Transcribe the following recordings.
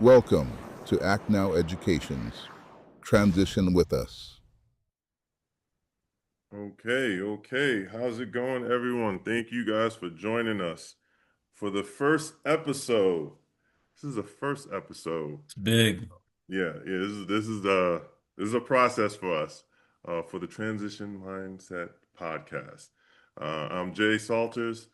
Welcome to Act Now Education's Transition with Us. Okay. How's it going, everyone? Thank you guys for joining us for the first episode. This is the first episode. It's big. Yeah. This is a process for us for the Transition Mindset podcast. I'm Jay Salters.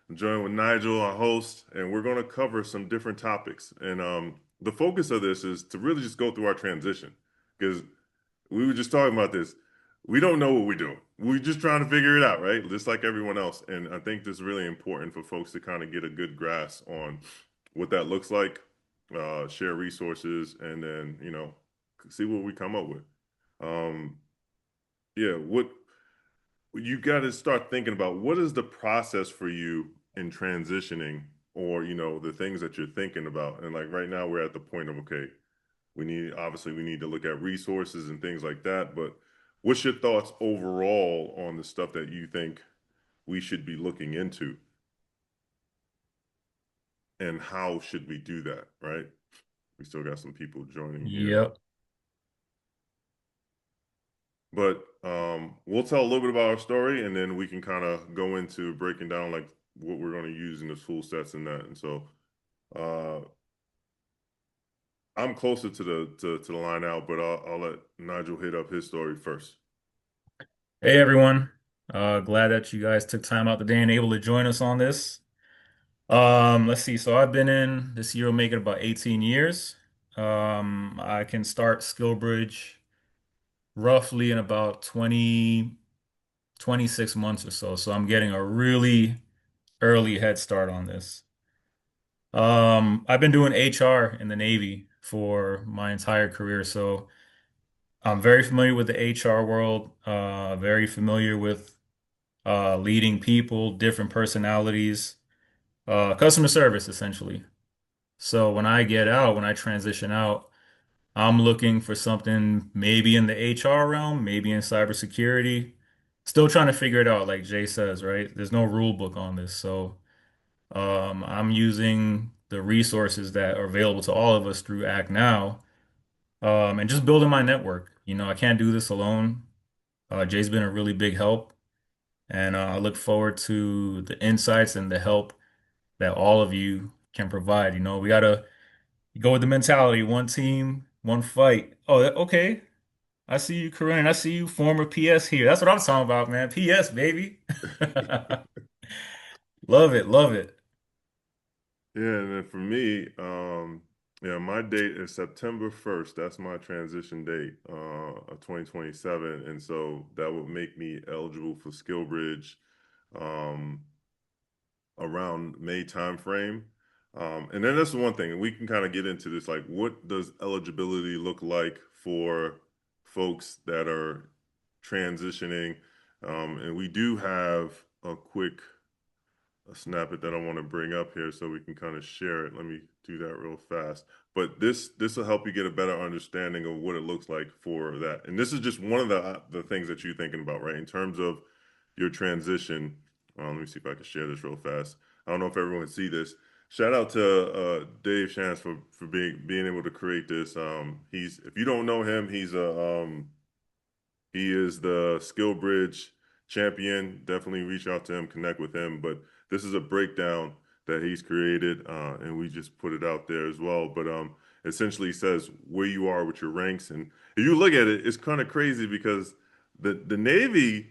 I'm joined with Nigel, our host, and we're going to cover some different topics. And the focus of this is to really just go through our transition because we were just talking about this. We don't know what we're doing. We're just trying to figure it out, right? Just like everyone else. And I think this is really important for folks to kind of get a good grasp on what that looks like, share resources, and then, see what we come up with. Um, yeah, what you got to start thinking about what is the process for you in transitioning or, the things that you're thinking about. And like right now, we're at the point of, okay, we need to look at resources and things like that, but what's your thoughts overall on the stuff that you think we should be looking into and how should we do that, right? We still got some people joining here, Yep. but we'll tell a little bit about our story and then we can kind of go into breaking down like what we're going to use in the tool sets and that. And so uh I'm closer to the line out, but I'll let Nigel hit up his story first. Hey everyone. Glad that you guys took time out today and able to join us on this. Let's see. So I've been in this year will make it about 18 years. I can start SkillBridge roughly in about 26 months or so. So I'm getting a really early head start on this. I've been doing HR in the Navy for my entire career, so I'm very familiar with the HR world, very familiar with leading people, different personalities, customer service essentially. So when I transition out, I'm looking for something maybe in the HR realm, maybe in cybersecurity. Still trying to figure it out, like Jay says, right? There's no rule book on this. So I'm using the resources that are available to all of us through Act Now, and just building my network. I can't do this alone. Jay's been a really big help. And I look forward to the insights and the help that all of you can provide. We gotta go with the mentality, one team, one fight. Oh, okay. I see you, Corinne. I see you, former PS here. That's what I'm talking about, man. PS, baby. Love it, love it. Yeah, and then for me, yeah, my date is September 1st. That's my transition date, of 2027. And so that would make me eligible for SkillBridge um around May timeframe. And then that's the one thing, and we can kind of get into this, like what does eligibility look like for folks that are transitioning? And we do have a snippet that I want to bring up here so we can kind of share it. Let me do that real fast. But this will help you get a better understanding of what it looks like for that. And this is just one of the things that you're thinking about, right? In terms of your transition. Let me see if I can share this real fast. I don't know if everyone can see this. Shout out to Dave Shantz for being able to create this. He's if you don't know him, he is the SkillBridge champion. Definitely reach out to him, connect with him. But this is a breakdown that he's created, and we just put it out there as well. But essentially says where you are with your ranks, and if you look at it, it's kind of crazy because the Navy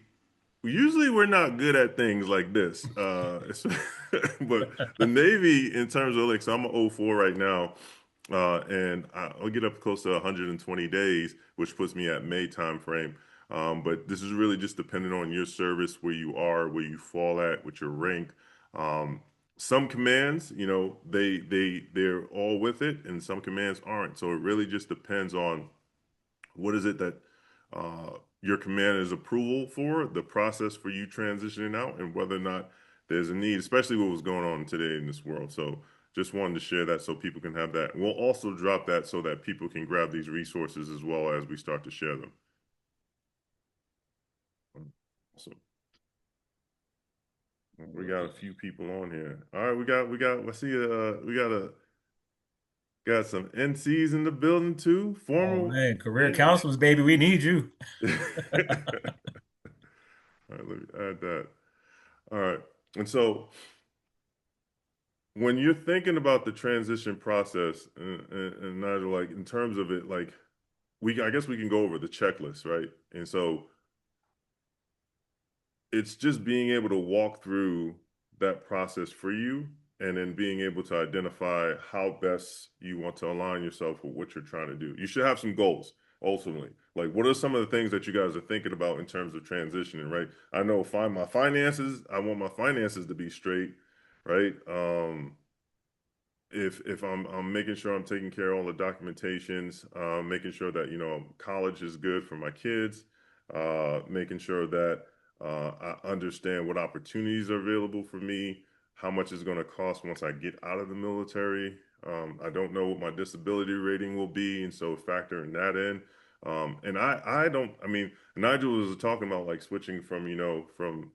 usually we're not good at things like this. But the Navy, in terms of like, so I'm an O4 right now, and I'll get up close to 120 days, which puts me at May time frame. But this is really just dependent on your service, where you are, where you fall at with your rank. Um, some commands, they're all with it, and some commands aren't. So it really just depends on what is it that your commander's approval for, the process for you transitioning out, and whether or not there's a need, especially what was going on today in this world. So just wanted to share that so people can have that. We'll also drop that so that people can grab these resources as well as we start to share them. So we got a few people on here. All right, we got. I see. We got Got some NCs in the building too. Oh Formal. man, career Yeah. counselors, baby, we need you. All right, let me add that. All right. And so when you're thinking about the transition process, and Nigel, like in terms of it, like I guess we can go over the checklist, right? And so it's just being able to walk through that process for you and then being able to identify how best you want to align yourself with what you're trying to do. You should have some goals ultimately. Like what are some of the things that you guys are thinking about in terms of transitioning, right? I know find my finances, I want my finances to be straight, right? If I'm making sure I'm taking care of all the documentations, making sure that college is good for my kids, making sure that I understand what opportunities are available for me, how much it's going to cost once I get out of the military. I don't know what my disability rating will be, and so factoring that in. And I don't. I mean, Nigel was talking about like switching from from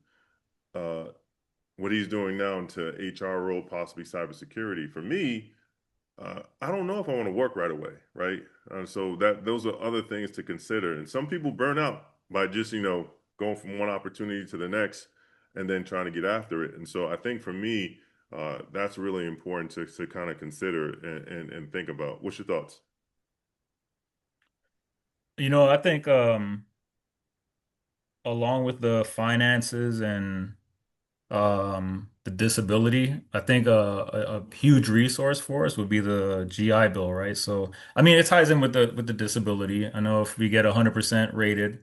uh, what he's doing now into HR role, possibly cybersecurity. For me, I don't know if I want to work right away, right? So that those are other things to consider. And some people burn out by just, going from one opportunity to the next and then trying to get after it. And so I think for me, that's really important to kind of consider and think about. What's your thoughts? I think along with the finances and the disability, I think a huge resource for us would be the GI Bill, right? So I mean it ties in with the disability. I know if we get 100% rated,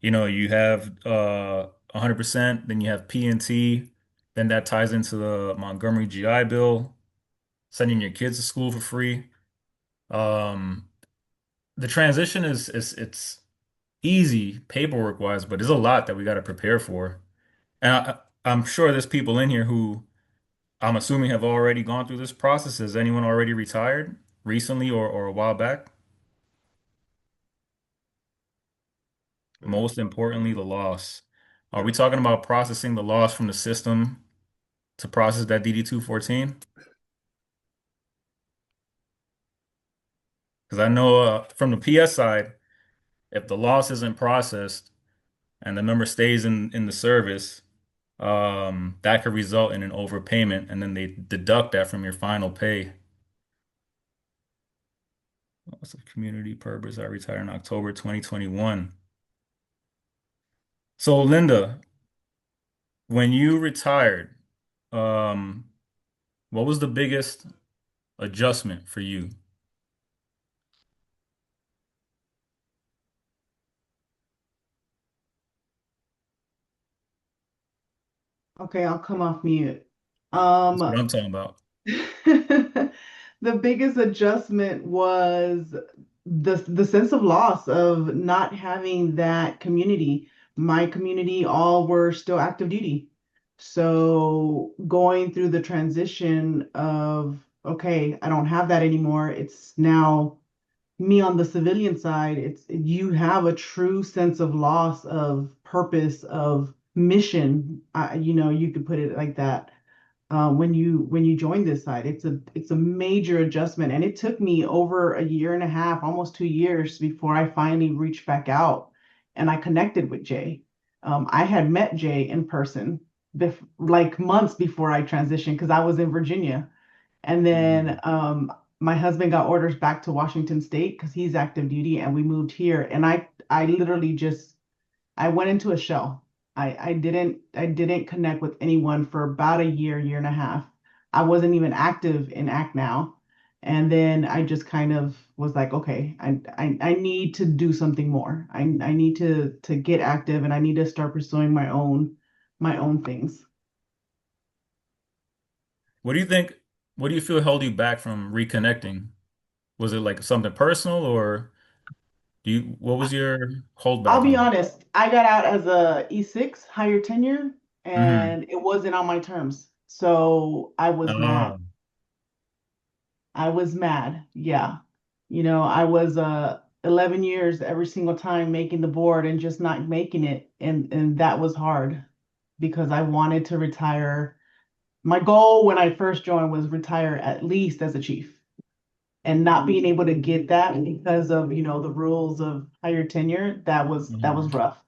you have 100%, then you have P&T, then that ties into the Montgomery GI Bill, sending your kids to school for free. Um, the transition is it's easy paperwork wise, but there's a lot that we got to prepare for. And I'm sure there's people in here who I'm assuming have already gone through this process. Has anyone already retired recently or a while back? Yeah, Most importantly, the loss. Are yeah. we talking about processing the loss from the system to process that DD-214? Because I know from the PS side, if the loss isn't processed and the number stays in the service, that could result in an overpayment, and then they deduct that from your final pay. Loss of community purpose. I retired in October 2021. So, Linda, when you retired, um, what was the biggest adjustment for you? Okay, I'll come off mute. That's what Um, I'm talking about. the biggest adjustment was the sense of loss of not having that community. My community all were still active duty. So going through the transition of, okay, I don't have that anymore. It's now me on the civilian side. It's you have a true sense of loss of purpose of mission. You could put it like that. When you join this side, it's a major adjustment, and it took me over a year and a half, almost 2 years, before I finally reached back out and I connected with Jay. I had met Jay in person, like months before I transitioned, because I was in Virginia, and then Mm. my husband got orders back to Washington State because he's active duty, and we moved here. And I literally just I went into a shell. I didn't connect with anyone for about a year and a half. I wasn't even active in Act Now. And then I just kind of was like, okay, I need to do something more. I need to get active, and I need to start pursuing my own things. What do you think? What do you feel held you back from reconnecting? Was it like something personal, or what was your I'll holdback be on it? honest, I got out as a E6, higher tenure, Hmm. and it wasn't on my terms. So I was mad. Oh, I was mad. Yeah. I was 11 years every single time making the board and just not making it. And that was hard because I wanted to retire. My goal when I first joined was retire at least as a chief. and not being able to get that because of, the rules of higher tenure, that was Mhm. rough.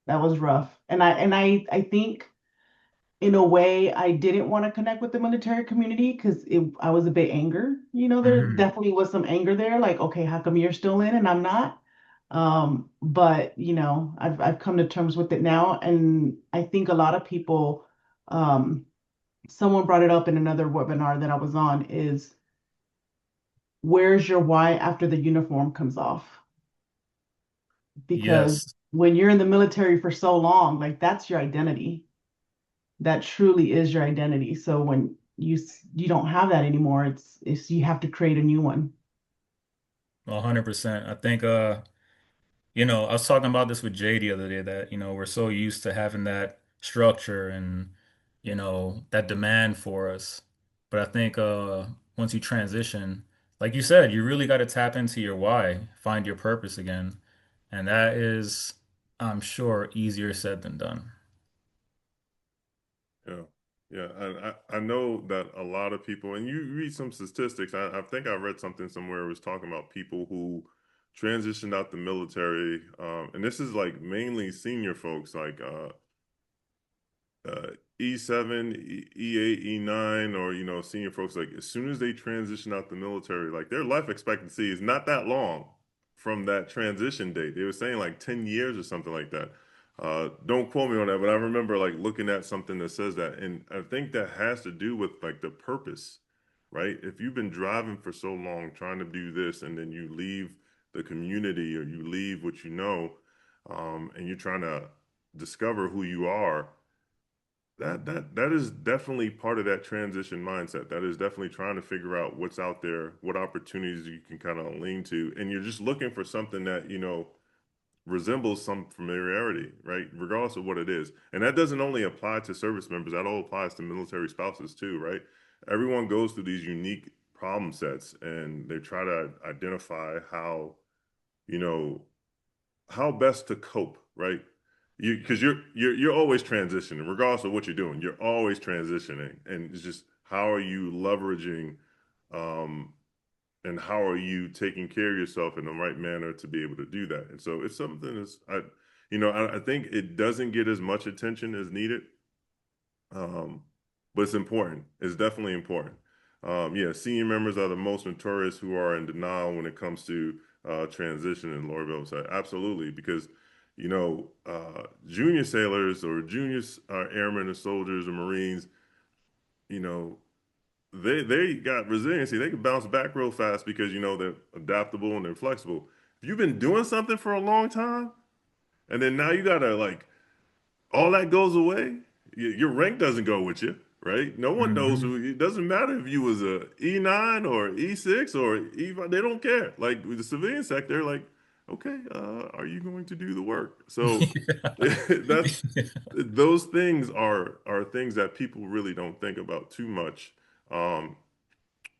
That was rough. And I think in a way I didn't want to connect with the military community because I was a bit anger. There Mhm. definitely was some anger there, like, okay, how come you're still in and I'm not? But I've come to terms with it now, and I think a lot of people, um, someone brought it up in another webinar that I was on, is where's your why after the uniform comes off? Because Yes, when you're in the military for so long, like that's your identity. That truly is your identity. So when you don't have that anymore, it's you have to create a new one. 100%. I think I was talking about this with Jay the other day that, we're so used to having that structure and, that demand for us. But I think once you transition, like you said, you really got to tap into your why, find your purpose again. And that is, I'm sure, easier said than done. Yeah. Yeah. I know that a lot of people, and you read some statistics. I think I read something somewhere. It was talking about people who transitioned out the military. And this is like mainly senior folks, like uh, E7, E8, E9, or senior folks. Like as soon as they transition out the military, like their life expectancy is not that long from that transition date. They were saying like 10 years or something like that. Don't quote me on that, but I remember like looking at something that says that, and I think that has to do with like the purpose, right? If you've been driving for so long trying to do this, and then you leave the community or you leave what you know, and you're trying to discover who you are, that is definitely part of that transition mindset. That is definitely trying to figure out what's out there, what opportunities you can kind of lean to, and you're just looking for something that resembles some familiarity, right? Regardless of what it is. And that doesn't only apply to service members, that all applies to military spouses too, right? Everyone goes through these unique problem sets and they try to identify you know, how best to cope, right? Because you're always transitioning, regardless of what you're doing. You're always transitioning, and it's just how are you leveraging, um, and how are you taking care of yourself in the right manner to be able to do that? And so it's something that's I think it doesn't get as much attention as needed, um, but it's important. It's definitely important. Yeah, senior members are the most notorious who are in denial when it comes to transition in Lord said. Absolutely, because junior sailors or junior airmen or soldiers or Marines, you know, they got resiliency. They can bounce back real fast because they're adaptable and they're flexible. If you've been doing something for a long time, and then now you gotta like all that goes away. Your rank doesn't go with you, right? No one knows Hmm. who. It doesn't matter if you was a E9 or E6 or E5. They don't care. Like with the civilian sector, like, okay, are you going to do the work? So that's those things are things that people really don't think about too much, um,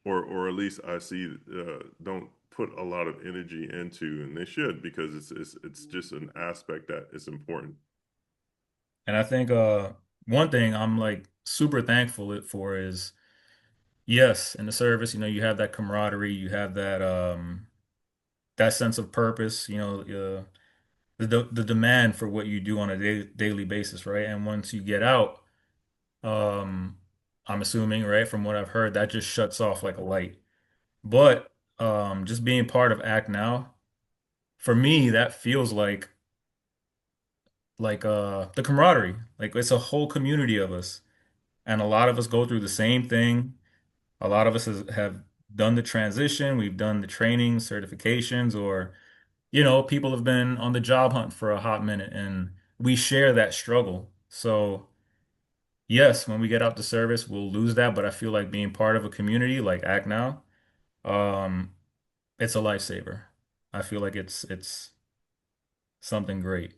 or at least I see don't put a lot of energy into, and they should because it's just an aspect that is important. And I think one thing I'm like super thankful for is yes, in the service, you have that camaraderie, you have that sense of purpose, the demand for what you do on a daily basis, right? And once you get out, um, I'm assuming, right, from what I've heard, that just shuts off like a light. But just being part of Act Now, for me, that feels like the camaraderie. Like it's a whole community of us. And a lot of us go through the same thing. A lot of us have done the transition, we've done the training, certifications, or people have been on the job hunt for a hot minute and we share that struggle. So, yes, when we get out to service, we'll lose that, but I feel like being part of a community like Act Now, um, it's a lifesaver. I feel like it's something great.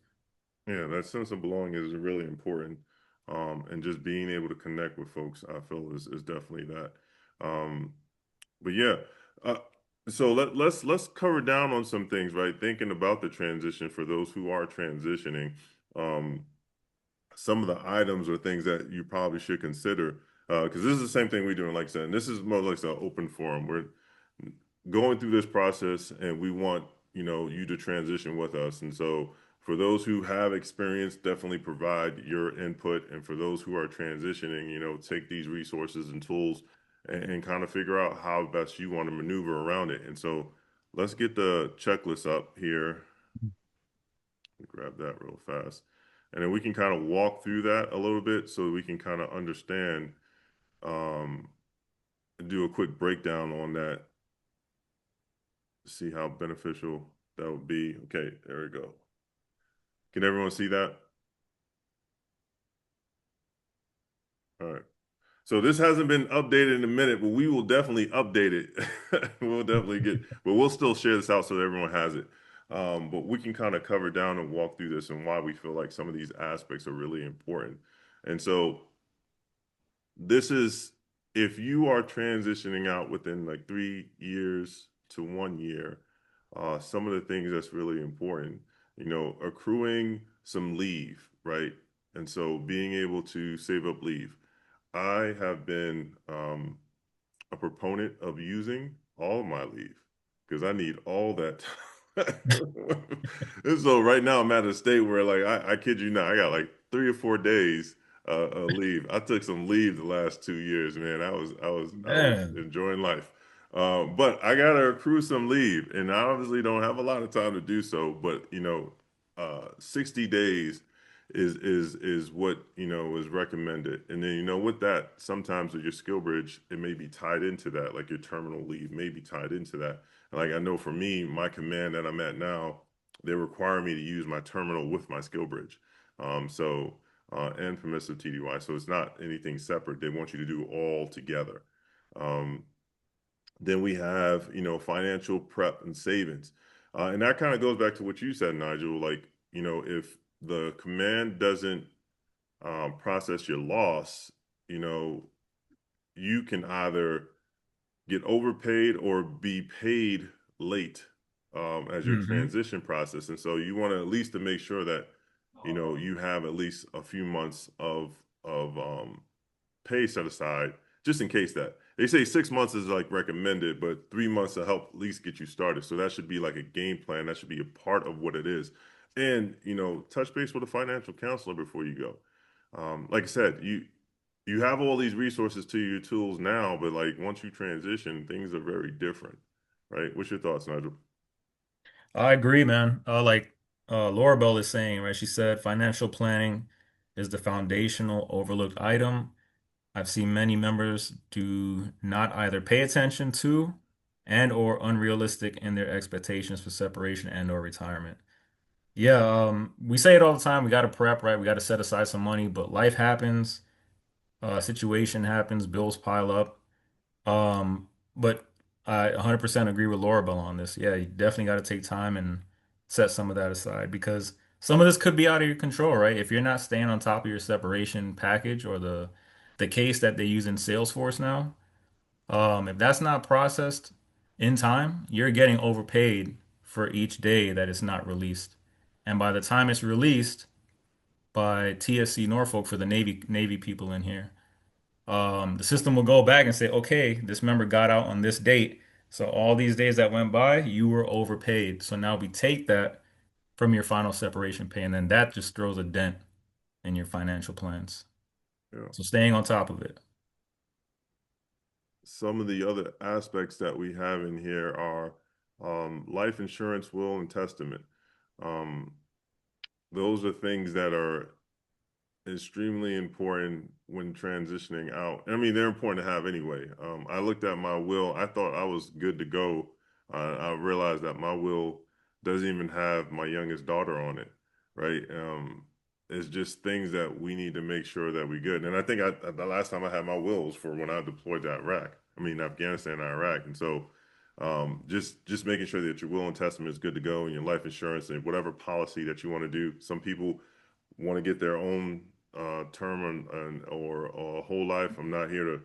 Yeah, that sense of belonging is really important. And just being able to connect with folks, I feel is definitely that. Um, but yeah, uh, so let's cover down on some things, right? Thinking about the transition for those who are transitioning, um, some of the items or things that you probably should consider, because this is the same thing we do in like I said, and this is more like an open forum. going through this process, and we want, you to transition with us. And so for those who have experience, definitely provide your input. And for those who are transitioning, take these resources and tools and kind of figure out how best you want to maneuver around it. And so let's get the checklist up here. Grab that real fast. And then we can kind of walk through that a little bit so we can kind of understand, um, do a quick breakdown on that, see how beneficial that would be. Okay, there we go. Can everyone see that? All right. So this hasn't been updated in a minute, but we will definitely update it. We'll definitely but we'll still share this out so that everyone has it. But we can kind of cover down and walk through this and why we feel like some of these aspects are really important. And so this is, if you are transitioning out within like 3 years to 1 year, some of the things that's really important, accruing some leave, right? And so being able to save up leave. I have been a proponent of using all my leave because I need all that time. And so right now I'm at a state where, like, I kid you not, I got like 3 or 4 days leave. I took some leave the last 2 years, man. I was Man. enjoying life. But I gotta accrue some leave, and I obviously don't have a lot of time to do so. But 60 days is what is recommended. And then with that, sometimes with your skill bridge, it may be tied into that, like your terminal leave may be tied into that. And like I know for me, my command that I'm at now, they require me to use my terminal with my skill bridge. And permissive TDY. So it's not anything separate. They want you to do all together. Um, then we have, financial prep and savings. And that kind of goes back to what you said, Nigel. Like, if the command doesn't process your loss, you know, you can either get overpaid or be paid late as your Hmm. transition process. And so you want to at least to make sure that, you have at least a few months of pay set aside just in case that. They say 6 months is like recommended, but 3 months to help at least get you started. So that should be like a game plan. That should be a part of what it is. And, touch base with a financial counselor before you go. Like I said, you have all these resources to your tools now, but like once you transition, things are very different, right? What's your thoughts, Nigel? I agree, man. Like Laura Bell is saying, right? She said financial planning is the foundational overlooked item. I've seen many members do not either pay attention to and or unrealistic in their expectations for separation and or retirement. Yeah, we say it all the time. We got to prep, right? We got to set aside some money, but life happens, situation happens, bills pile up. But I 100% agree with Laura Bell on this. Yeah, you definitely got to take time and set some of that aside because some of this could be out of your control, right? If you're not staying on top of your separation package or the case that they use in Salesforce now, if that's not processed in time, you're getting overpaid for each day that it's not released. And by the time it's released by TSC Norfolk for the Navy people in here, the system will go back and say, okay, this member got out on this date. So all these days that went by, you were overpaid. So now we take that from your final separation pay, and then that just throws a dent in your financial plans. Yeah. So staying on top of it. Some of the other aspects that we have in here are life insurance, will, and testament. Um, those are things that are extremely important when transitioning out. I mean, they're important to have anyway. I looked at my will. I thought I was good to go. I realized that my will doesn't even have my youngest daughter on it, right? It's just things that we need to make sure that we good. And I think the last time I had my will was for when I deployed to Iraq. I mean, Afghanistan and Iraq. And so just making sure that your will and testament is good to go and your life insurance and whatever policy that you want to do. Some people want to get their own term or whole life. I'm not here to,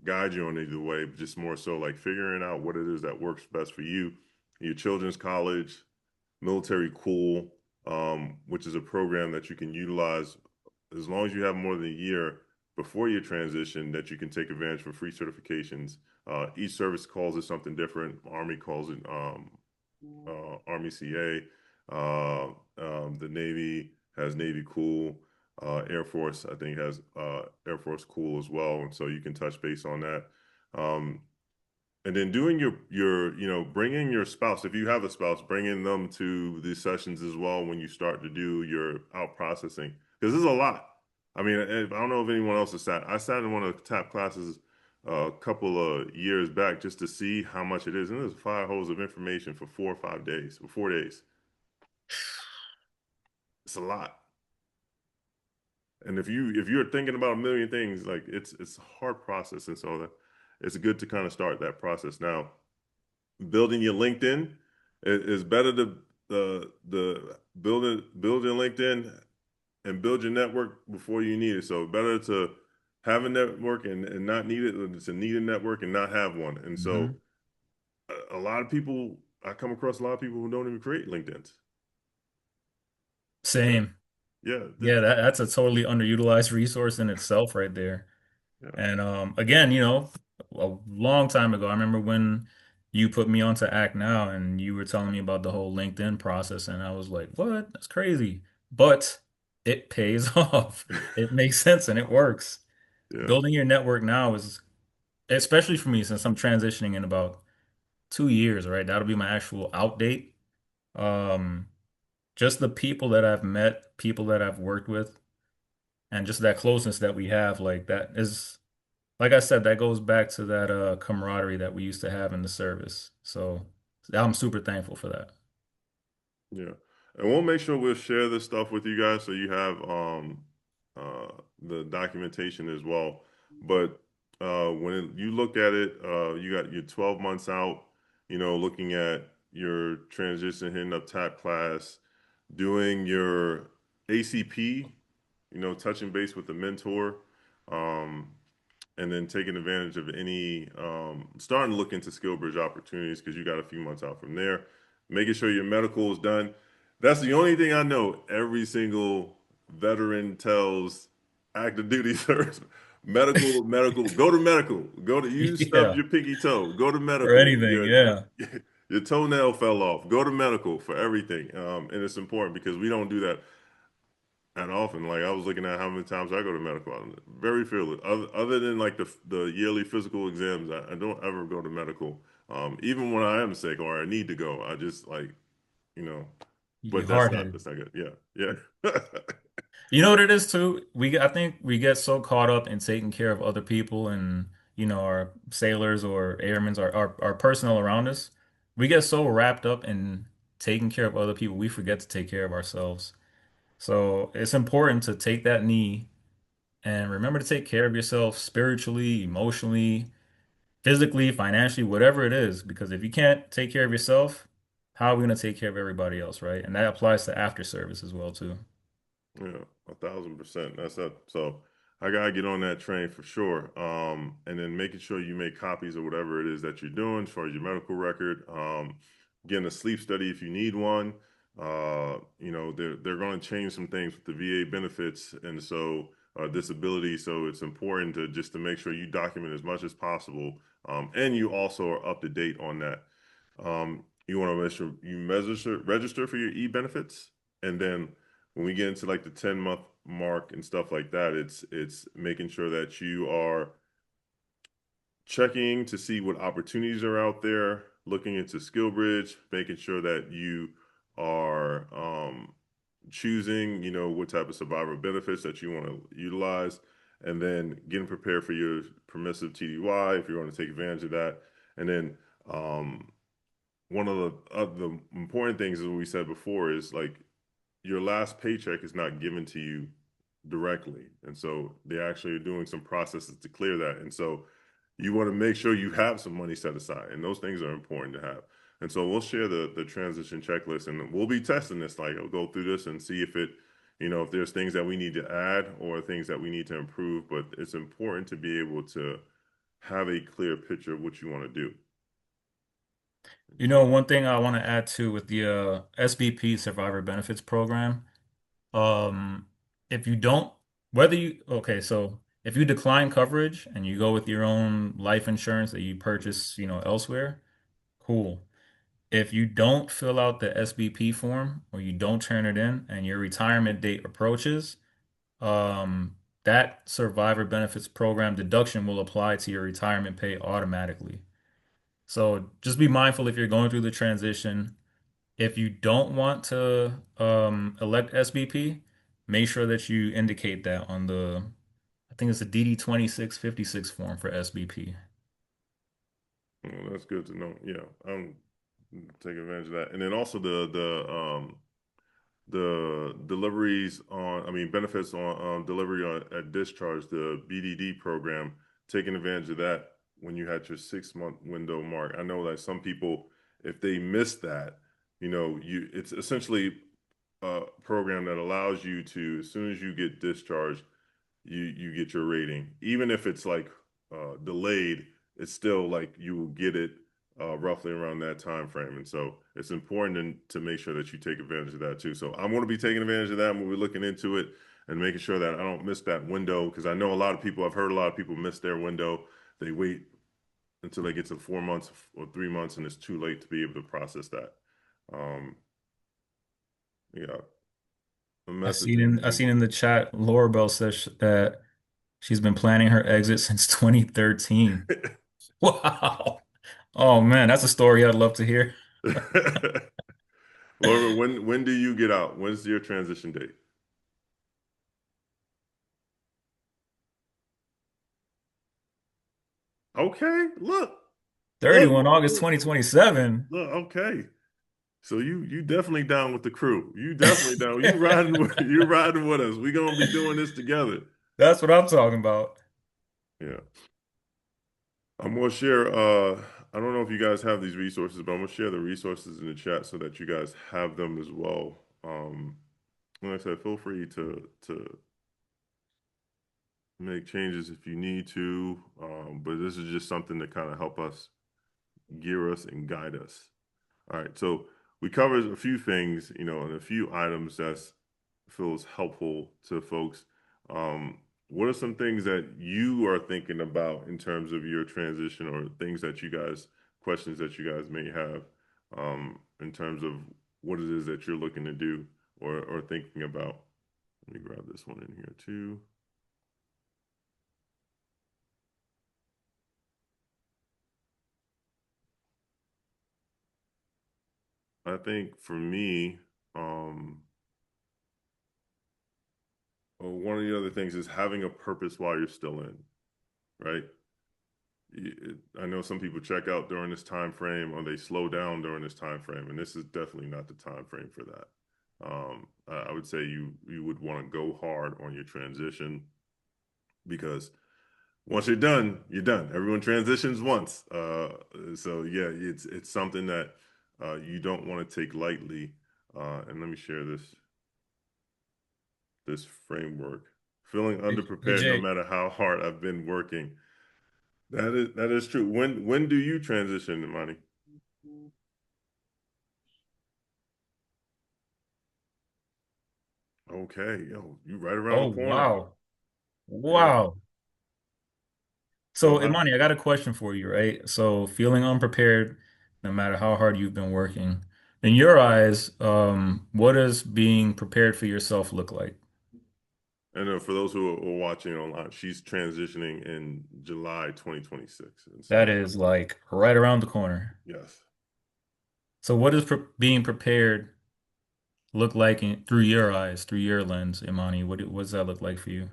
guide you on either way, but just more so like figuring out what it is that works best for you. Your children's college, military cool, which is a program that you can utilize as long as you have more than a year before your transition that you can take advantage for free certifications. Each service calls it something different. Army calls it Army CA. The Navy has Navy Cool. Air Force, I think, has Air Force Cool as well, and so you can touch base on that. Um, and then doing bringing your spouse, if you have a spouse, bringing them to these sessions as well when you start to do your out processing, because there's a lot. I mean, I don't know if anyone else has sat. I sat in one of the TAP classes a couple of years back just to see how much it is, and there's fire hose of information for 4 or 5 days, or 4 days. It's a lot. And if you're thinking about a million things, like it's a hard process, and so it's good to kind of start that process now. Building your LinkedIn is better to the build your LinkedIn and build your network before you need it. So better to have a network and not need it than to need a network and not have one. And so Hmm. a lot of people, I come across a lot of people who don't even create LinkedIns. Yeah, Same. yeah, Yeah, that's a totally underutilized resource in itself right there. yeah. And again, a long time ago, I remember when you put me onto Act Now and you were telling me about the whole LinkedIn process, and I was like, what? That's crazy. But it pays off. It makes sense and it works. Yeah. Building your network now is, especially for me, since I'm transitioning in about 2 years, right? That'll be my actual out date. Um, just the people that I've met, people that I've worked with, and just that closeness that we have, like that is, like I said, that goes back to that camaraderie that we used to have in the service. So I'm super thankful for that. Yeah. And we'll make sure we'll share this stuff with you guys so you have the documentation as well. But when you look at it, you got your 12 months out, looking at your transition, hitting up TAP class, doing your ACP, touching base with the mentor. Um, and then taking advantage of any starting to look into SkillBridge opportunities because you got a few months out from there. Making sure your medical is done. That's the only thing I know. Every single veteran tells active duty service medical, go to medical, go to you stubbed Yeah, your pinky toe, go to for medical. anything. Yeah. Your toenail fell off, go to medical for everything. And it's important because we don't do that that often. Like I was looking at how many times I go to medical. I'm very fearless. Other than like the yearly physical exams, I don't ever go to medical. Even when I am sick or I need to go, I just like you know. You But hard headed. that's not good. Yeah, yeah, You know what it is too? I think we get so caught up in taking care of other people and, our sailors or airmen, our personnel around us. We get so wrapped up in taking care of other people, we forget to take care of ourselves. So it's important to take that knee and remember to take care of yourself spiritually, emotionally, physically, financially, whatever it is. Because if you can't take care of yourself, how are we going to take care of everybody else, right? And that applies to after service as well, too. yeah. 1,000%. That's up. So I gotta get on that train for sure. And then making sure you make copies of whatever it is that you're doing as far as your medical record. Getting a sleep study if you need one. They're going to change some things with the VA benefits, and so disability. So it's important to make sure you document as much as possible, and you also are up to date on that. You want to make sure you register for your e-benefits, and then when we get into like the 10-month mark and stuff like that, it's making sure that you are checking to see what opportunities are out there, looking into SkillBridge, making sure that you are choosing, what type of survivor benefits that you want to utilize, and then getting prepared for your permissive TDY if you're going to take advantage of that. And then one of the important things, as we said before, is like your last paycheck is not given to you directly. And so they actually are doing some processes to clear that. And so you want to make sure you have some money set aside. And those things are important to have. And so we'll share the transition checklist and we'll be testing this. Like we'll go through this and see if there's things that we need to add or things that we need to improve. But it's important to be able to have a clear picture of what you want to do. One thing I want to add to with the SBP Survivor Benefits Program, um, if you don't, okay, so If you decline coverage and you go with your own life insurance that you purchase, elsewhere, cool. If you don't fill out the SBP form or you don't turn it in and your retirement date approaches, that survivor benefits program deduction will apply to your retirement pay automatically. So just be mindful if you're going through the transition. If you don't want to elect SBP, make sure that you indicate that on I think it's the DD 2656 form for SBP. Well, that's good to know. Yeah, I'm taking advantage of that. And then also the deliveries on, I mean, benefits on delivery on at discharge, the BDD program, taking advantage of that when you had your 6 month window mark. I know that some people, if they miss that, it's essentially a program that allows you to, as soon as you get discharged, you get your rating, even if it's like delayed. It's still like you will get it roughly around that time frame, and so it's important to make sure that you take advantage of that too. So I'm going to be taking advantage of that when we're looking into it and making sure that I don't miss that window, because I know a lot of people. I've heard a lot of people miss their window. They wait until they get to 4 months or 3 months, and it's too late to be able to process that. Um, yeah, a message. I seen in the chat, Laura Bell says that she's been planning her exit since 2013. Wow. Oh man, that's a story I'd love to hear. Laura, when do you get out? When's your transition date? Okay, look, 31 August 2027. look. Okay, so you definitely down with the crew. You definitely down. You riding with you riding with us. We gonna be doing this together. That's what I'm talking about. Yeah, I'm gonna share. I don't know if you guys have these resources, but I'm gonna share the resources in the chat so that you guys have them as well. Like I said, feel free to make changes if you need to. But this is just something to kind of help us, gear us, and guide us. All right, so we covered a few things, and a few items that feels helpful to folks. What are some things that you are thinking about in terms of your transition, or things that you guys, questions that you guys may have, in terms of what it is that you're looking to do or thinking about? Let me grab this one in here too. I think for me, one of the other things is having a purpose while you're still in, right? I know some people check out during this time frame, or they slow down during this time frame, and this is definitely not the time frame for that. I would say you would want to go hard on your transition, because once you're done, you're done. Everyone transitions once, so yeah, it's something that you don't want to take lightly. And let me share this framework. Feeling Hey underprepared, no Jay. matter how hard I've been working. That is true. When do you transition, Imani? Okay, yo, you right around Oh the corner. wow. Yeah. Wow. So So Imani, I got a question for you, right? So feeling unprepared, no matter how hard you've been working. In your eyes, what does being prepared for yourself look like? and for those who are watching online, she's transitioning in July 2026, and That so is like right around the corner. yes. So what does being prepared look like through your eyes, through your lens, Imani? What does that look like for you?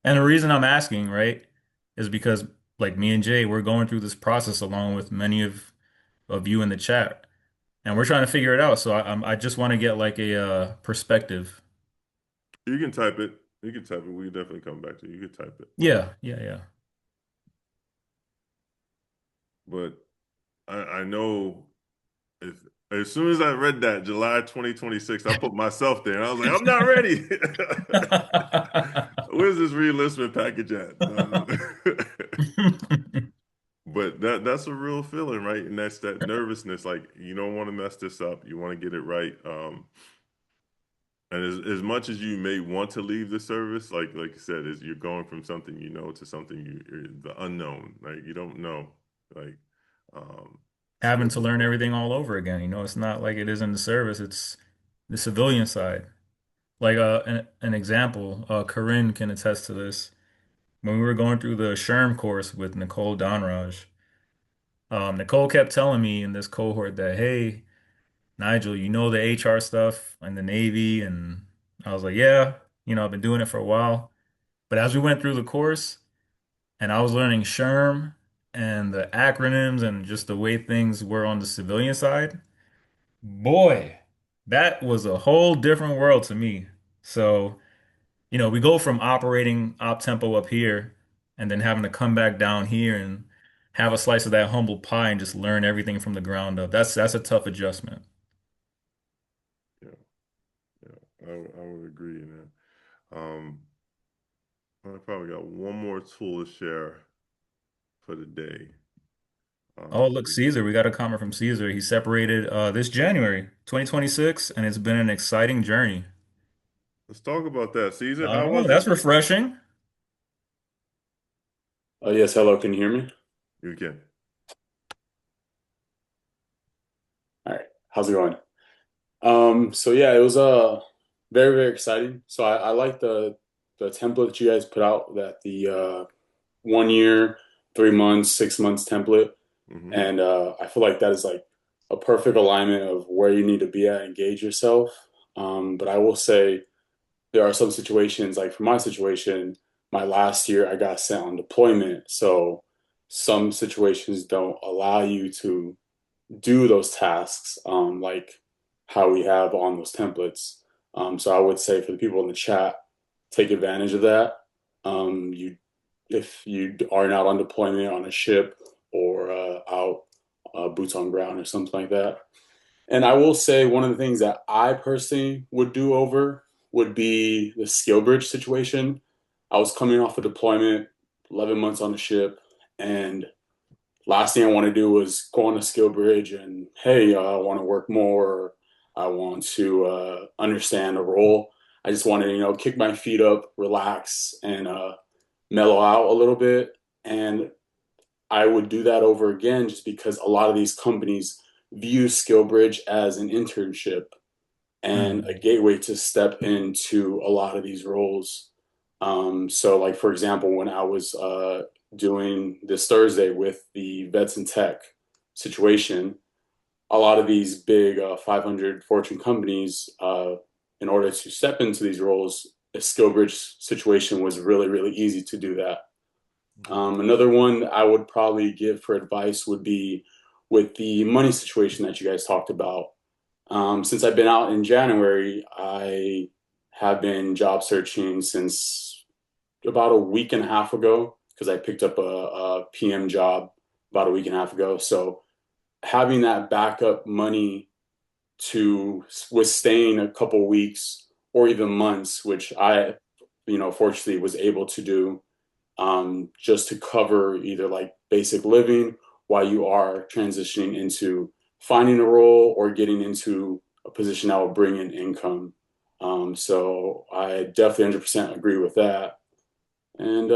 And the reason I'm asking, right, is because like me and Jay, we're going through this process along with many of you in the chat, and we're trying to figure it out. So I just want to get like a perspective. You can type it. You can type it. We can definitely come back to you. You can type it. Yeah, yeah, yeah. But I know, if as soon as I read that July 2026, I put myself there, and I was like, I'm not ready. Where's this reenlistment package at? But that's a real feeling, right? And that's that nervousness, like you don't want to mess this up. You want to get it right. And as much as you may want to leave the service, like you said, is you're going from something you know to something the unknown. Like you don't know. Like um Having skill to learn everything all over again. It's not like it is in the service, it's the civilian side. Like an example, Corinne can attest to this. When we were going through the SHRM course with Nicole Donraj, Nicole kept telling me in this cohort that, hey, Nigel, you know the HR stuff and the Navy, and I was like, yeah, I've been doing it for a while. But as we went through the course and I was learning SHRM and the acronyms and just the way things were on the civilian side, boy, that was a whole different world to me. So, we go from operating op tempo up here and then having to come back down here and have a slice of that humble pie and just learn everything from the ground up. That's a tough adjustment. yeah, I would agree in that. I probably got one more tool to share for the day. Oh, look, Caesar, we got a comment from Caesar. He separated this January 2026, and it's been an exciting journey. Let's talk about that. Caesar, how Oh, was it? that's refreshing. Yes, hello, can you hear me? You can. All right, how's it going? So yeah, it was very, very exciting. So I like the template that you guys put out, that the 1 year, 3 months, 6 months template. Hmm. And I feel like that is like a perfect alignment of where you need to be at, engage yourself. But I will say there are some situations, like for my situation, my last year I got sent on deployment. So some situations don't allow you to do those tasks, like how we have on those templates. So I would say for the people in the chat, take advantage of that. You, if you are not on deployment on a ship or out boots on ground or something like that. And I will say one of the things that I personally would do over would be the SkillBridge situation. I was coming off a deployment, 11 months on the ship, and last thing I want to do was go on a SkillBridge and, hey, I want to work more. I want to understand a role. I just want to, kick my feet up, relax, and mellow out a little bit. And I would do that over again just because a lot of these companies view SkillBridge as an internship and a Mm. gateway to step into a lot of these roles. So, like for example, when I was doing this Thursday with the vets and tech situation, a lot of these big 500 Fortune companies, in order to step into these roles, a SkillBridge situation was really, really easy to do that. Another one I would probably give for advice would be with the money situation that you guys talked about. Since I've been out in January, I have been job searching since about a week and a half ago because I picked up a PM job about a week and a half ago. So having that backup money to withstand a couple weeks or even months, which I, fortunately was able to do, just to cover either like basic living while you are transitioning into finding a role or getting into a position that will bring in income. So I definitely 100% agree with that. And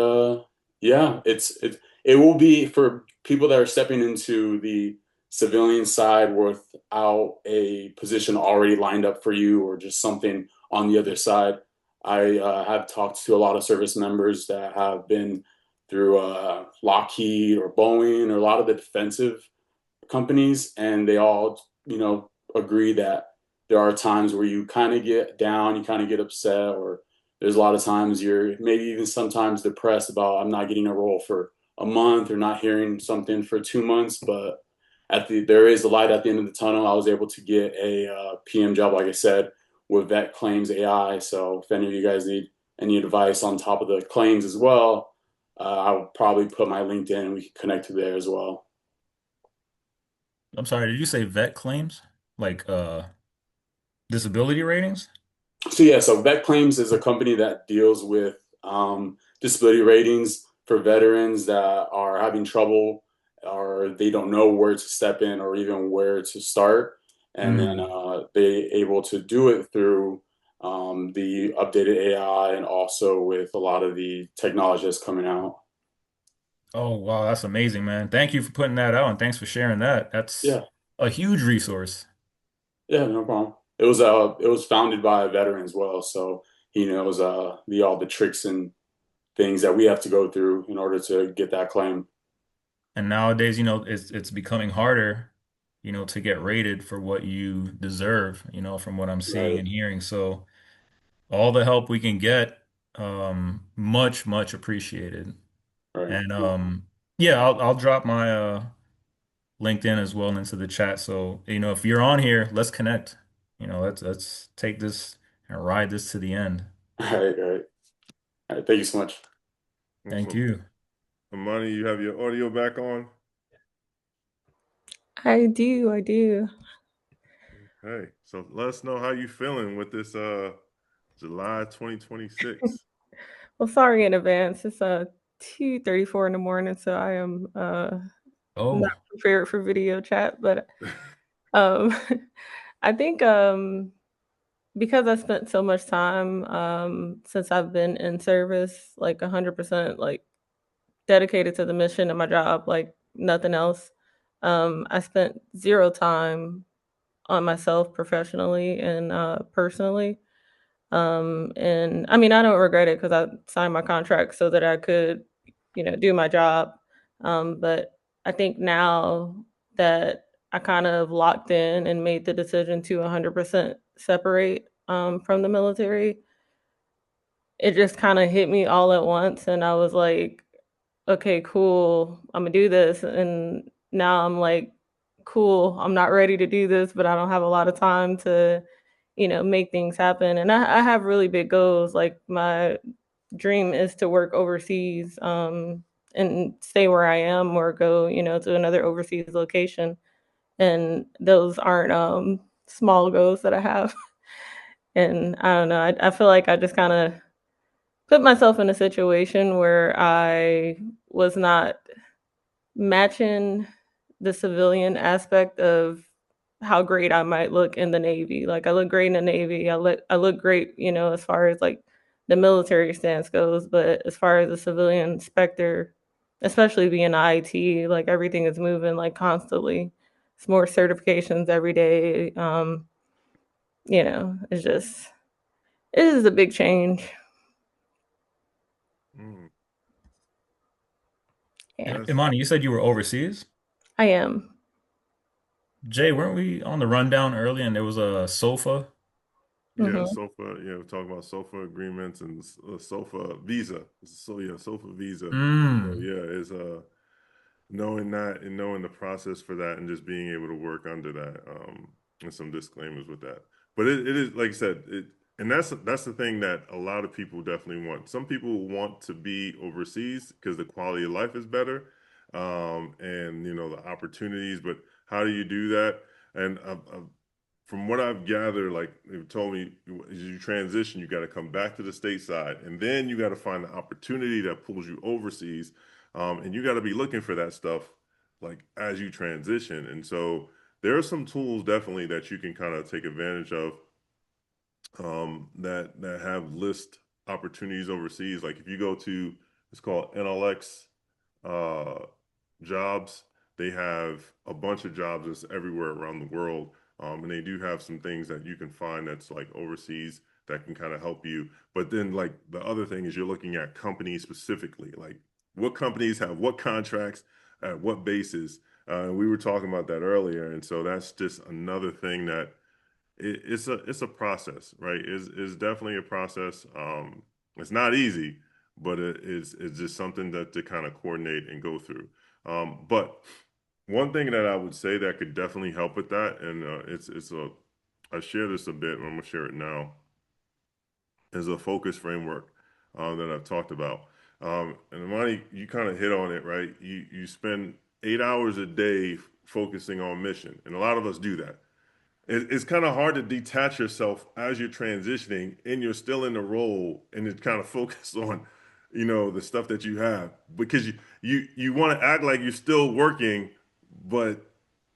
yeah, it will be for people that are stepping into the civilian side without a position already lined up for you or just something on the other side. I have talked to a lot of service members that have been through Lockheed or Boeing or a lot of the defensive companies, and they all, agree that there are times where you kind of get down, you kind of get upset, or there's a lot of times you're maybe even sometimes depressed about I'm not getting a role for a month or not hearing something for 2 months. But there is a light at the end of the tunnel. I was able to get a PM job, like I said, with Vet Claims AI. So if any of you guys need any advice on top of the claims as well, I'll probably put my LinkedIn and we can connect to there as well. I'm sorry, did you say vet claims? Like disability ratings? So yeah, so Vet Claims is a company that deals with disability ratings for veterans that are having trouble or they don't know where to step in or even where to start, and then Mm. they able to do it through the updated AI, and also with a lot of the technology that's coming out. Oh, wow, that's amazing, man. Thank you for putting that out and thanks for sharing that. That's Yeah, a huge resource. yeah, no problem. It was founded by a veteran as well, so he knows the all the tricks and things that we have to go through in order to get that claim. And nowadays, it's becoming harder, to get rated for what you deserve, from what I'm seeing Right, and hearing. So all the help we can get, much, much appreciated. right. And No, yeah, I'll drop my LinkedIn as well into the chat. So, if you're on here, let's connect. Let's take this and ride this to the end. right, right. All right. Thank you so much. Thank Awesome. you. Amani, you have your audio back on? I do, I do. Hey, so let us know how you feeling with this July 2026. Well, sorry in advance. It's 2:34 in the morning, so I am not Oh, prepared for video chat, but um I think because I spent so much time since I've been in service, like 100% like dedicated to the mission of my job, like nothing else. I spent zero time on myself professionally and personally. And I mean, I don't regret it because I signed my contract so that I could, do my job. But I think now that I kind of locked in and made the decision to 100% separate from the military, it just kind of hit me all at once. And I was like, okay, cool, I'm gonna do this. And now I'm like, cool, I'm not ready to do this, but I don't have a lot of time to, make things happen. And I have really big goals. Like my dream is to work overseas, and stay where I am or go, to another overseas location. And those aren't small goals that I have. And I don't know, I feel like I just kind of put myself in a situation where I was not matching the civilian aspect of how great I might look in the Navy. Like I look great in the Navy. I look great, as far as like the military stance goes, but as far as the civilian inspector, especially being IT, like everything is moving like constantly. It's more certifications every day. It's just it is a big change. Mm, Yeah, yes. Imani, you said you were overseas? I am. Jay, weren't we on the rundown early and there was a sofa? Yeah, Mhm. SOFA. Yeah, we're talking about SOFA agreements and SOFA visa. So yeah, SOFA visa. So Mm. yeah, is knowing that and knowing the process for that and just being able to work under that. And some disclaimers with that. But it is like I said, and that's the thing that a lot of people definitely want. Some people want to be overseas because the quality of life is better, and the opportunities. But how do you do that? And from what I've gathered, like they've told me, as you transition, you got to come back to the stateside, and then you got to find the opportunity that pulls you overseas, and you got to be looking for that stuff, like as you transition. And so there are some tools definitely that you can kind of take advantage of, that have list opportunities overseas. Like if you go to, it's called NLX uh, jobs. They have a bunch of jobs that's everywhere around the world. And they do have some things that you can find that's like overseas that can kind of help you. But then, like, the other thing is you're looking at companies specifically, like what companies have what contracts at what basis. We were talking about that earlier. And so that's just another thing that it's a process, right? It's definitely a process. It's not easy, but it's just something that to kind of coordinate and go through. But one thing that I would say that could definitely help with that, and it's a I share this a bit, and I'm gonna share it now, is a focus framework that I've talked about. And Imani, you kind of hit on it, right? You spend 8 hours a day focusing on mission, and a lot of us do that. It's kind of hard to detach yourself as you're transitioning and you're still in the role and it's kind of focus on, the stuff that you have because you want to act like you're still working, but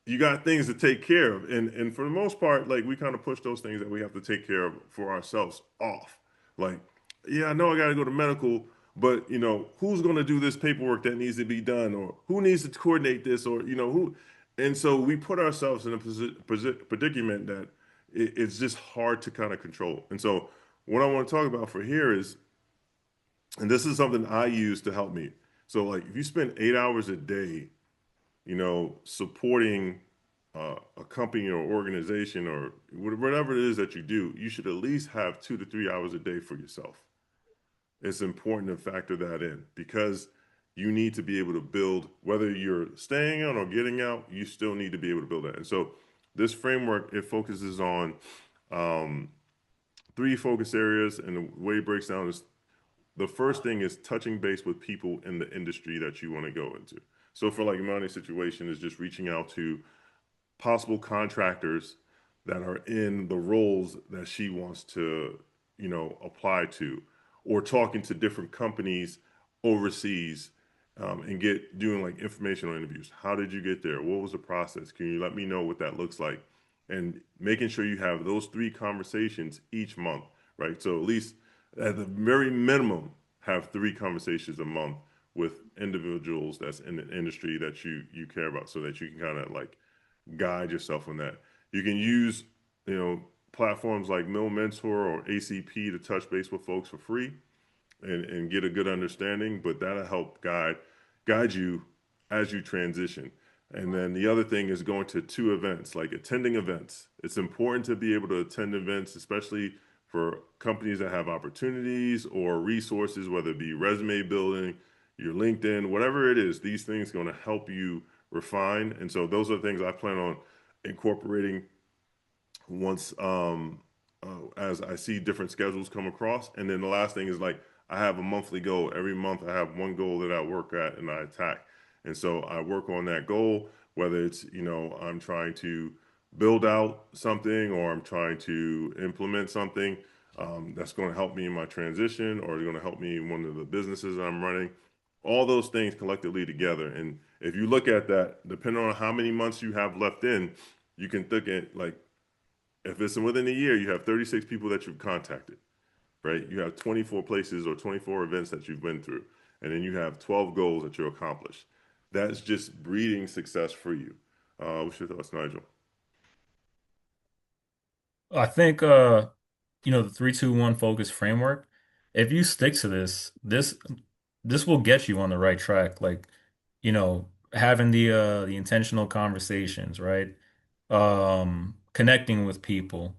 you got things to take care of. And for the most part, like we kind of push those things that we have to take care of for ourselves off. Like, yeah, I know I got to go to medical, but who's going to do this paperwork that needs to be done, or who needs to coordinate this, or who. And so we put ourselves in a predicament that it's just hard to kind of control. And so what I want to talk about for here is, and this is something I use to help me. So like if you spend 8 hours a day supporting a company or organization or whatever it is that you do, you should at least have 2 to 3 hours a day for yourself. It's important to factor that in because you need to be able to build, whether you're staying out or getting out, you still need to be able to build that. And so this framework, it focuses on um, three focus areas, and the way it breaks down is the first thing is touching base with people in the industry that you want to go into. So for like Imani's situation is just reaching out to possible contractors that are in the roles that she wants to, apply to, or talking to different companies overseas, and doing like informational interviews. How did you get there? What was the process? Can you let me know what that looks like? And making sure you have those three conversations each month, right? So at least at the very minimum, have three conversations a month with individuals that's in the industry that you care about, so that you can kind of like guide yourself on that. You can use, platforms like Mill Mentor or ACP to touch base with folks for free and get a good understanding, but that'll help guide you as you transition. And then the other thing is going to two events, like attending events. It's important to be able to attend events, especially for companies that have opportunities or resources, whether it be resume building, your LinkedIn, whatever it is. These things are going to help you refine. And so those are the things I plan on incorporating once as I see different schedules come across. And then the last thing is like I have a monthly goal. Every month I have one goal that I work at and I attack. And so I work on that goal, whether it's, I'm trying to build out something or I'm trying to implement something that's going to help me in my transition or going to help me in one of the businesses I'm running. All those things collectively together. And if you look at that, depending on how many months you have left in, you can think at like if it's within a year, you have 36 people that you've contacted, right? You have 24 places or 24 events that you've been through, and then you have 12 goals that you accomplished. That's just breeding success for you. What's your thoughts, Nigel? I think the 3-2-1 focus framework, if you stick to this will get you on the right track. Like, having the intentional conversations, right? Connecting with people,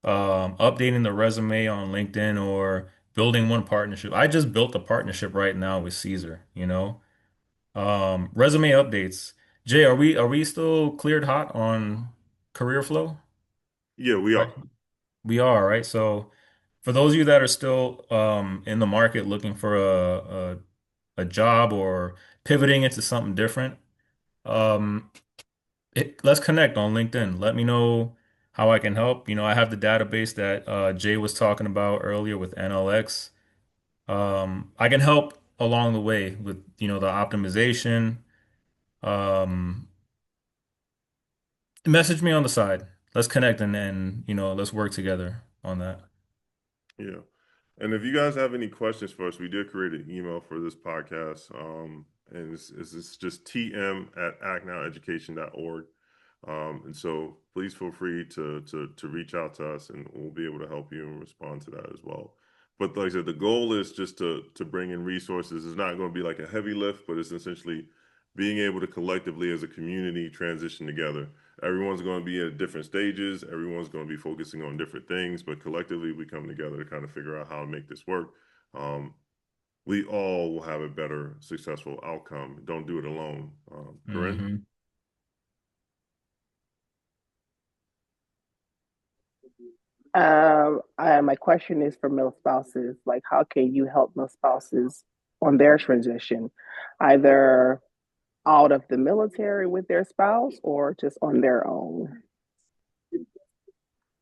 updating the resume on LinkedIn or building one partnership. I just built a partnership right now with Caesar. Resume updates. Jay, are we still cleared hot on career flow? Yeah, we Right. are. We are, right? So for those of you that are still in the market looking for a job or pivoting into something different, um, let's connect on LinkedIn. Let me know how I can help. I have the database that Jay was talking about earlier with NLX. I can help along the way with, the optimization. Um, Message me on the side. Let's connect and let's work together on that. Yeah. And if you guys have any questions for us, we did create an email for this podcast. And it's just tm@actnoweducation.org. And so please feel free to reach out to us and we'll be able to help you and respond to that as well. But like I said, the goal is just to bring in resources. It's not going to be like a heavy lift, but it's essentially being able to collectively as a community transition together. Everyone's going to be at different stages. Everyone's going to be focusing on different things, but collectively we come together to kind of figure out how to make this work. Um, we all will have a better, successful outcome. Don't do it alone. Corinne? Hmm. My question is for male spouses. Like, how can you help male spouses on their transition, either out of the military with their spouse or just on their own?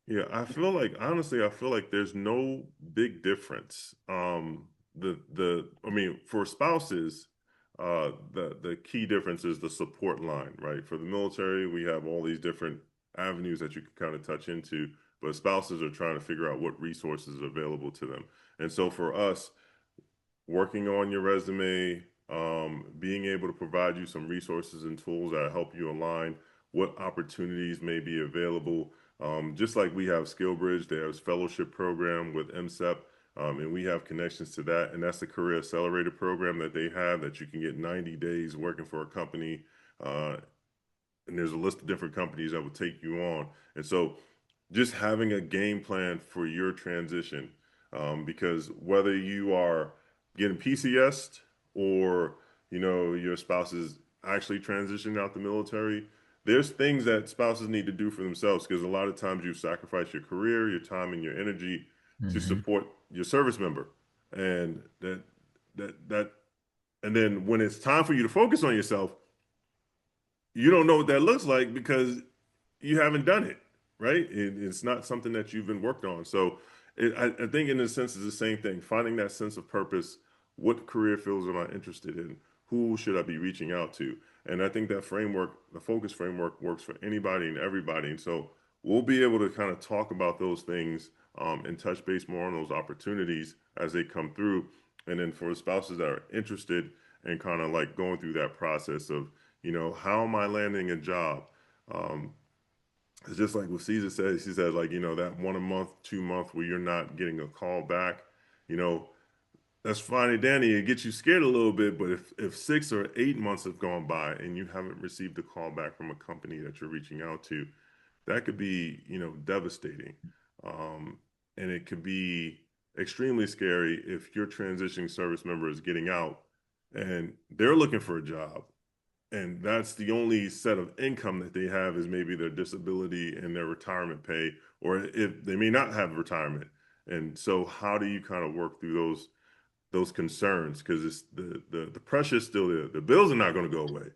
Yeah, I feel like honestly, I feel like there's no big difference. I mean, for spouses, the key difference is the support line, right? For the military, we have all these different avenues that you can kind of touch into, but spouses are trying to figure out what resources are available to them. And so for us, working on your resume, being able to provide you some resources and tools that help you align what opportunities may be available. Just like we have SkillBridge, there's fellowship program with MSEP, and we have connections to that. And that's the Career Accelerator program that they have that you can get 90 days working for a company. And there's a list of different companies that will take you on. And so just having a game plan for your transition, because whether you are getting PCSed or your spouse is actually transitioning out the military, there's things that spouses need to do for themselves because a lot of times you sacrifice your career, your time, and your energy to Hmm. support your service member, and that and then when it's time for you to focus on yourself, you don't know what that looks like because you haven't done it, right? It's not something that you've been worked on. So I think in a sense it's the same thing, finding that sense of purpose. What career fields am I interested in? Who should I be reaching out to? And I think that framework, the focus framework, works for anybody and everybody. And so we'll be able to kind of talk about those things and touch base more on those opportunities as they come through. And then for spouses that are interested and kind of like going through that process of, how am I landing a job? Um, it's just like what Caesar says. He says, like, that 1 month, 2 month where you're not getting a call back, you know, that's fine and dandy. It gets you scared a little bit, but if 6 or 8 months have gone by and you haven't received a call back from a company that you're reaching out to, that could be, devastating. Um, and it could be extremely scary if your transitioning service member is getting out and they're looking for a job and that's the only set of income that they have is maybe their disability and their retirement pay, or if they may not have retirement. And so how do you kind of work through those concerns? Because it's the pressure's still there. The bills are not going to go away.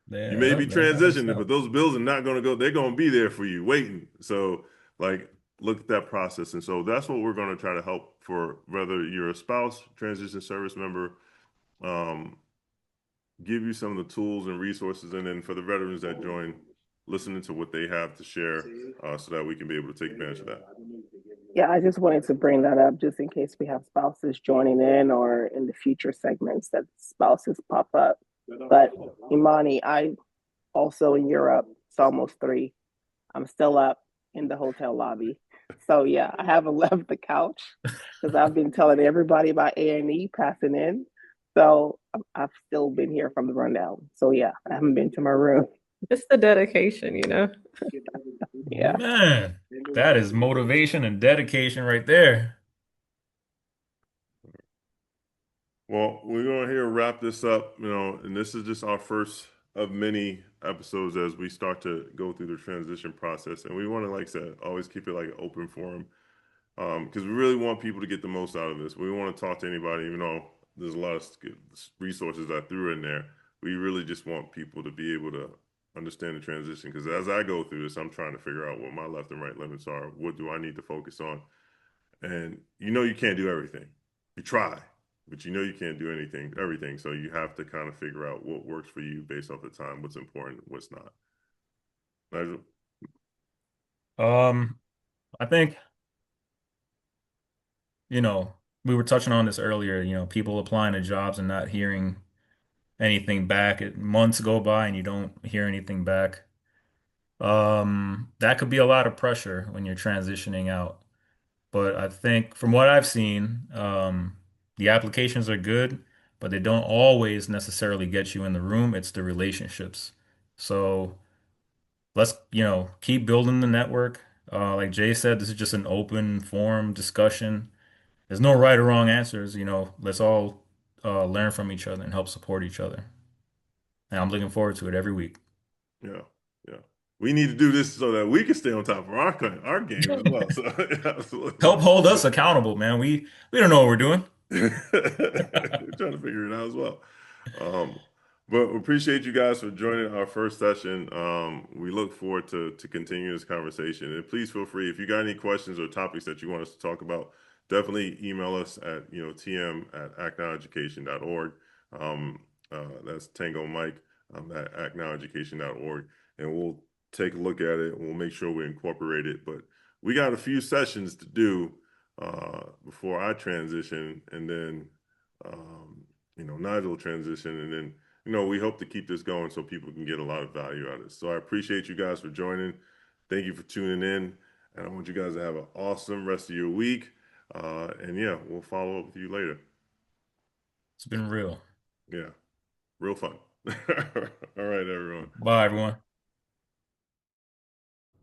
You may Yeah, be that's transitioning, but those bills are not going to go, they're going to be there for you waiting. So like look at that process. And so that's what we're going to try to help for whether you're a spouse, transition service member, um, give you some of the tools and resources, and then for the veterans that join, listening to what they have to share, so that we can be able to take advantage of that. Yeah, I just wanted to bring that up just in case we have spouses joining in or in the future segments that spouses pop up. But Imani, I also in Europe, it's almost 3. I'm still up in the hotel lobby. So yeah, I haven't left the couch because I've been telling everybody about A&E passing in. So I've still been here from the rundown. So yeah, I haven't been to my room. It's the dedication, you know. Yeah. Man, that is motivation and dedication right there. Well, we're going to here wrap this up, and this is just our first of many episodes as we start to go through the transition process. And we want to, like I said, always keep it like an open forum, because we really want people to get the most out of this. We want to talk to anybody, even though there's a lot of resources I threw in there. We really just want people to be able to understand the transition. Because as I go through this, I'm trying to figure out what my left and right limits are. What do I need to focus on? And you can't do everything. You try, but you can't do everything. So you have to kind of figure out what works for you based off the time, what's important, what's not. Nigel? Um, I think, you know, we were touching on this earlier, people applying to jobs and not hearing anything back. Months go by and you don't hear anything back. That could be a lot of pressure when you're transitioning out. But I think from what I've seen, the applications are good, but they don't always necessarily get you in the room. It's the relationships. So let's, keep building the network. Like Jay said, this is just an open forum discussion. There's no right or wrong answers. Let's all learn from each other and help support each other. And I'm looking forward to it every week. Yeah, yeah. We need to do this so that we can stay on top of our game as well. So absolutely. Help hold us accountable, man. We don't know what we're doing. Trying to figure it out as well. Um, but we appreciate you guys for joining our first session. We look forward to continue this conversation. And please feel free if you got any questions or topics that you want us to talk about, definitely email us at tm@acnoweducation.org. That's Tango Mike at actnoweducation.org. And we'll take a look at it and we'll make sure we incorporate it. But we got a few sessions to do before I transition, and then Nigel transition, and then we hope to keep this going so people can get a lot of value out of it. So I appreciate you guys for joining. Thank you for tuning in, and I want you guys to have an awesome rest of your week. And yeah, we'll follow up with you later. It's been real. Yeah, real fun. All right, everyone. Bye, everyone.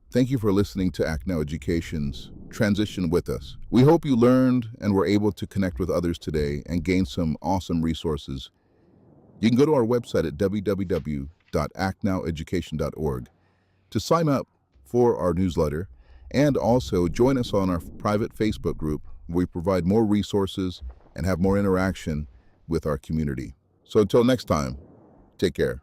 Thank you for listening to Act Now Education's Transition with Us. We hope you learned and were able to connect with others today and gain some awesome resources. You can go to our website at www.actnoweducation.org to sign up for our newsletter, and also join us on our private Facebook group where we provide more resources and have more interaction with our community. So until next time, take care.